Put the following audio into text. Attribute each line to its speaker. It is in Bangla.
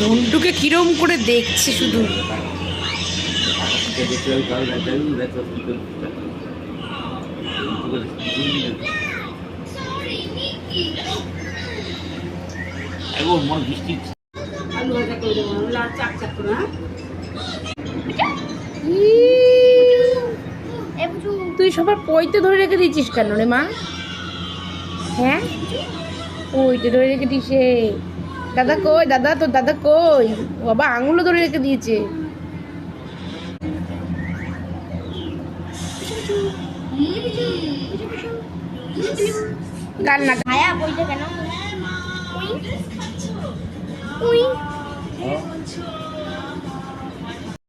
Speaker 1: মন্টুকে কিরম করে দেখছে শুধু। তুই সবার পইতে ধরে রেখে দিয়েছিস কেন রে মা? হ্যাঁ, পইতে ধরে রেখে দিছে। দাদা কই? দাদা, তোর দাদা কই? বাবা আঙুলও ধরে রেখে দিয়েছে। গান না
Speaker 2: ছায়া বইটা কেন? উই